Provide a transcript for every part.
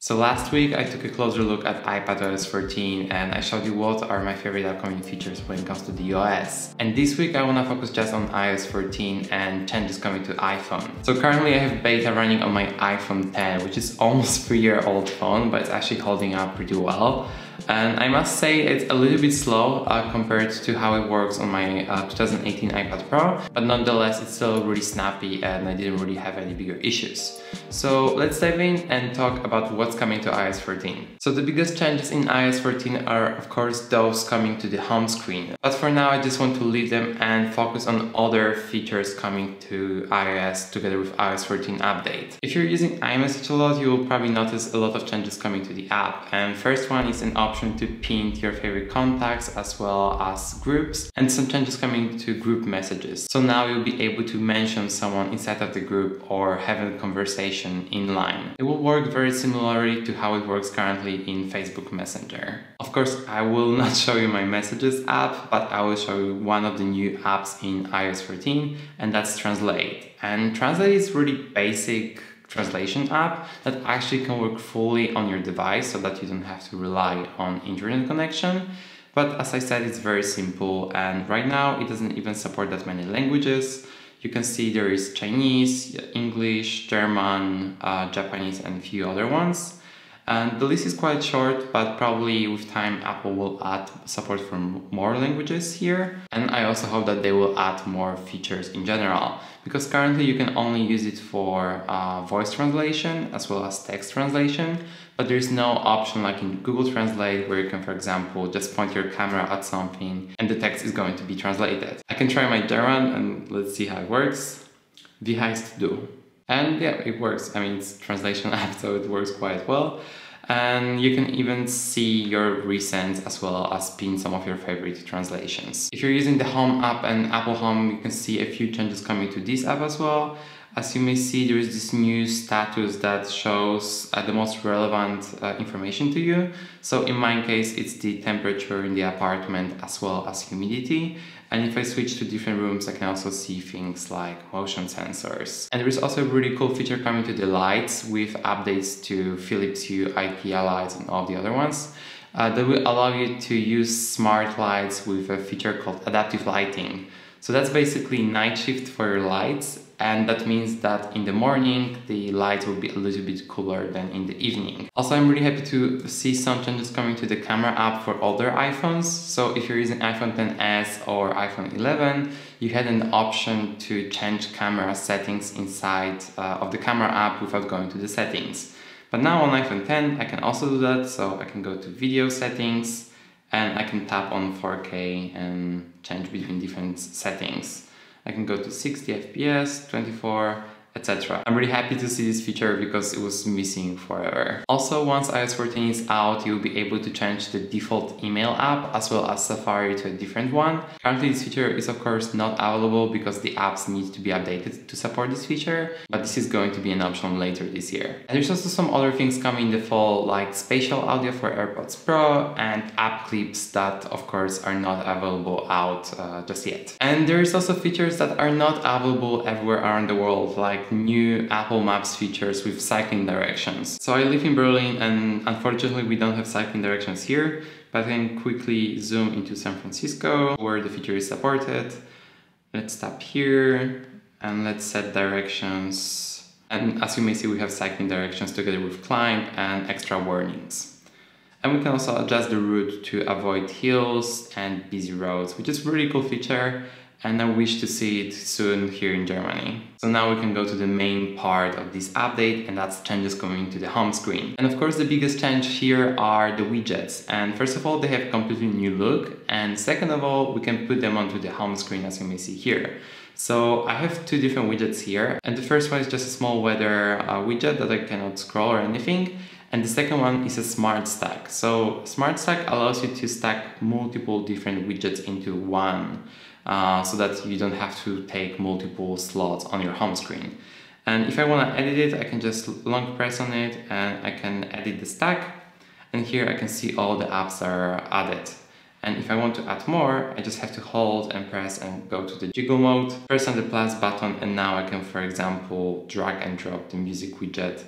So last week I took a closer look at iPadOS 13 and I showed you what are my favorite upcoming features when it comes to the OS. And this week I want to focus just on iOS 14 and changes coming to iPhone. So currently I have beta running on my iPhone 10, which is almost 3-year-old phone, but it's actually holding up pretty well. And I must say it's a little bit slow compared to how it works on my 2018 iPad Pro, but nonetheless it's still really snappy and I didn't really have any bigger issues. So let's dive in and talk about what's coming to iOS 14. So the biggest changes in iOS 14 are of course those coming to the home screen. But for now I just want to leave them and focus on other features coming to iOS together with iOS 14 update. If you're using iMessage a lot, you will probably notice a lot of changes coming to the app. And first one is an option to pin your favorite contacts as well as groups, and some changes coming to group messages. So now you'll be able to mention someone inside of the group or have a conversation in line. It will work very similarly to how it works currently in Facebook Messenger. Of course, I will not show you my Messages app, but I will show you one of the new apps in iOS 14, and that's Translate. And Translate is really basic translation app that actually can work fully on your device so that you don't have to rely on internet connection. But as I said, it's very simple, and right now it doesn't even support that many languages. You can see there is Chinese, English, German, Japanese and a few other ones. And the list is quite short, but probably with time Apple will add support for more languages here. And I also hope that they will add more features in general, because currently you can only use it for voice translation as well as text translation, but there's no option like in Google Translate where you can, for example, just point your camera at something and the text is going to be translated. I can try my German and let's see how it works. Wie heißt du? And yeah, it works. I mean, it's a translation app, so it works quite well. And you can even see your recents as well as pin some of your favorite translations. If you're using the Home app and Apple Home, you can see a few changes coming to this app as well. As you may see, there is this new status that shows the most relevant information to you. So in my case, it's the temperature in the apartment as well as humidity. And if I switch to different rooms, I can also see things like motion sensors. And there is also a really cool feature coming to the lights with updates to Philips Hue, IKEA lights and all the other ones. That will allow you to use smart lights with a feature called adaptive lighting. So that's basically night shift for your lights, and that means that in the morning the lights will be a little bit cooler than in the evening. Also, I'm really happy to see some changes coming to the camera app for older iPhones. So if you're using iPhone XS or iPhone 11, you had an option to change camera settings inside of the camera app without going to the settings. But now on iPhone 10 I can also do that, so I can go to video settings and I can tap on 4K and change between different settings. I can go to 60 FPS, 24, etc. I'm really happy to see this feature because it was missing forever. Also, once iOS 14 is out, you'll be able to change the default email app as well as Safari to a different one. Currently, this feature is of course not available because the apps need to be updated to support this feature, but this is going to be an option later this year. And there's also some other things coming in the fall, like spatial audio for AirPods Pro and app clips that of course are not available out just yet. And there's also features that are not available everywhere around the world, like new Apple Maps features with cycling directions. So I live in Berlin and unfortunately we don't have cycling directions here, but I can quickly zoom into San Francisco where the feature is supported. Let's tap here and let's set directions. And as you may see, we have cycling directions together with climb and extra warnings. And we can also adjust the route to avoid hills and busy roads, which is a really cool feature. And I wish to see it soon here in Germany. So now we can go to the main part of this update, and that's changes coming to the home screen. And of course the biggest change here are the widgets. And first of all, they have a completely new look, and second of all, we can put them onto the home screen as you may see here. So I have two different widgets here, and the first one is just a small weather widget that I cannot scroll or anything. And the second one is a smart stack. So smart stack allows you to stack multiple different widgets into one. So that you don't have to take multiple slots on your home screen. And if I want to edit it, I can just long press on it and I can edit the stack. And here I can see all the apps that are added. And if I want to add more, I just have to hold and press and go to the jiggle mode, press on the plus button, and now I can, for example, drag and drop the music widget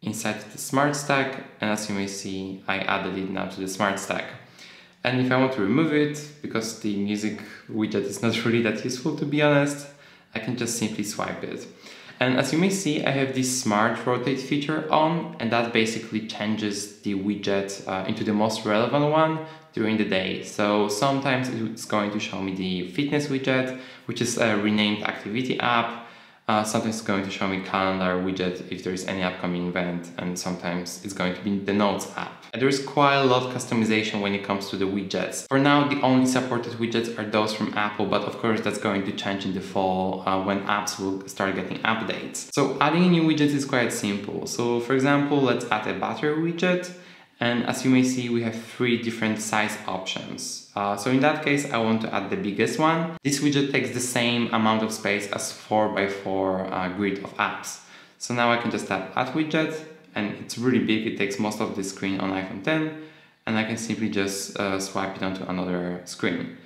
inside the Smart Stack, and as you may see, I added it now to the Smart Stack. And if I want to remove it, because the music widget is not really that useful to be honest, I can just simply swipe it. And as you may see, I have this Smart Rotate feature on, and that basically changes the widget into the most relevant one during the day. So sometimes it's going to show me the fitness widget, which is a renamed activity app. Sometimes it's going to show me calendar widget if there is any upcoming event, and sometimes it's going to be the Notes app. And there's quite a lot of customization when it comes to the widgets. For now, the only supported widgets are those from Apple, but of course that's going to change in the fall when apps will start getting updates. So adding a new widget is quite simple. So for example, let's add a battery widget. And as you may see, we have 3 different size options. So in that case, I want to add the biggest one. This widget takes the same amount of space as 4x4 grid of apps. So now I can just tap Add Widget, and it's really big. It takes most of the screen on iPhone 10, and I can simply just swipe it onto another screen.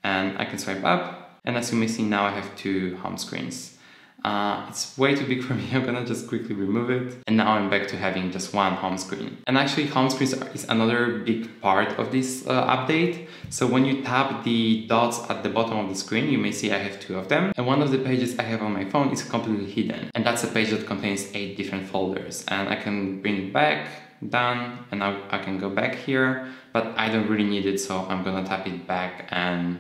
And I can swipe up, and as you may see, now I have 2 home screens. It's way too big for me, I'm gonna just quickly remove it. And now I'm back to having just 1 home screen. And actually home screens is another big part of this update. So when you tap the dots at the bottom of the screen, you may see I have 2 of them. And one of the pages I have on my phone is completely hidden. And that's a page that contains 8 different folders. And I can bring it back, done, and now I can go back here, but I don't really need it, so I'm gonna tap it back and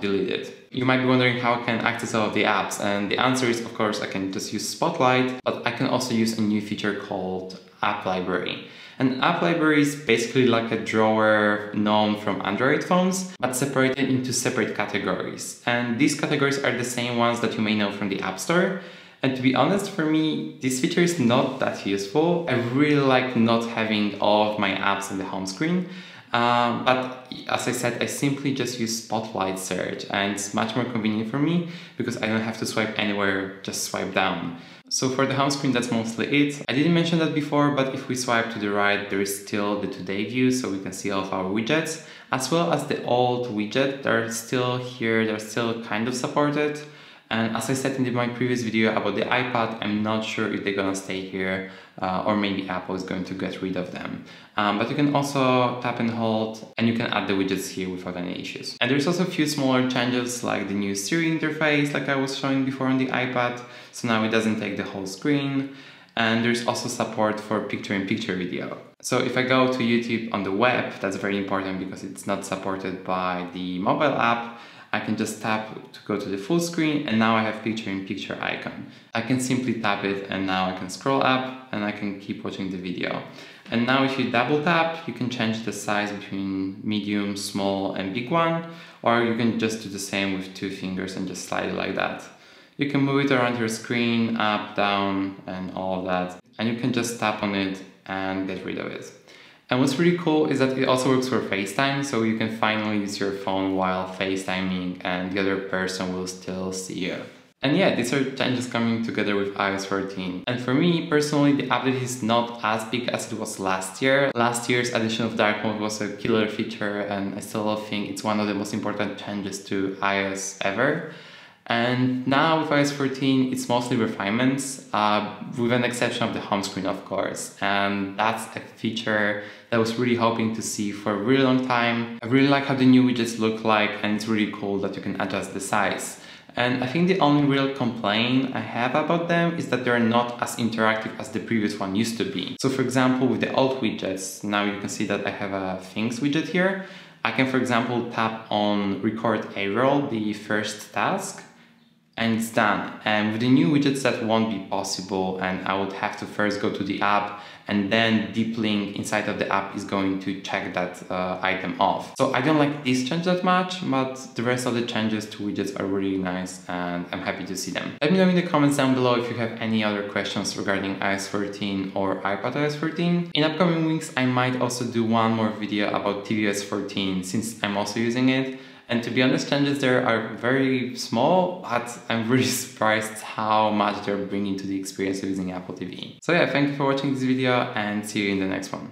delete it. You might be wondering how I can access all of the apps, and the answer is, of course, I can just use Spotlight, but I can also use a new feature called App Library. And App Library is basically like a drawer known from Android phones, but separated into separate categories. And these categories are the same ones that you may know from the App Store. And to be honest, for me, this feature is not that useful. I really like not having all of my apps in the home screen. But as I said, I simply just use Spotlight search, and it's much more convenient for me because I don't have to swipe anywhere, just swipe down. So for the home screen, that's mostly it. I didn't mention that before, but if we swipe to the right, there is still the Today view, so we can see all of our widgets, as well as the old widget. They're still here, they're still kind of supported. And as I said in my previous video about the iPad, I'm not sure if they're gonna stay here or maybe Apple is going to get rid of them. But you can also tap and hold, and you can add the widgets here without any issues. And there's also a few smaller changes, like the new Siri interface, like I was showing before on the iPad. So now it doesn't take the whole screen. And there's also support for picture-in-picture video. So if I go to YouTube on the web, that's very important because it's not supported by the mobile app. I can just tap to go to the full screen, and now I have picture-in-picture icon. I can simply tap it, and now I can scroll up and I can keep watching the video. And now if you double tap, you can change the size between medium, small and big one, or you can just do the same with 2 fingers and just slide it like that. You can move it around your screen, up, down, and all of that. And you can just tap on it and get rid of it. And what's really cool is that it also works for FaceTime, so you can finally use your phone while FaceTiming and the other person will still see you. And yeah, these are changes coming together with iOS 14. And for me, personally, the update is not as big as it was last year. Last year's addition of dark mode was a killer feature, and I still think it's one of the most important changes to iOS ever. And now with iOS 14, it's mostly refinements, with an exception of the home screen, of course. And that's a feature that I was really hoping to see for a really long time. I really like how the new widgets look like, and it's really cool that you can adjust the size. And I think the only real complaint I have about them is that they're not as interactive as the previous one used to be. So for example, with the old widgets, now you can see that I have a Things widget here. I can, for example, tap on Record A-roll, the first task, and it's done. And with the new widgets that won't be possible, and I would have to first go to the app, and then deep link inside of the app is going to check that item off. So I don't like this change that much, but the rest of the changes to widgets are really nice, and I'm happy to see them. Let me know in the comments down below if you have any other questions regarding iOS 14 or iPadOS 14. In upcoming weeks, I might also do one more video about tvOS 14, since I'm also using it. And to be honest, changes there are very small, but I'm really surprised how much they're bringing to the experience of using Apple TV. So yeah, thank you for watching this video, and see you in the next one.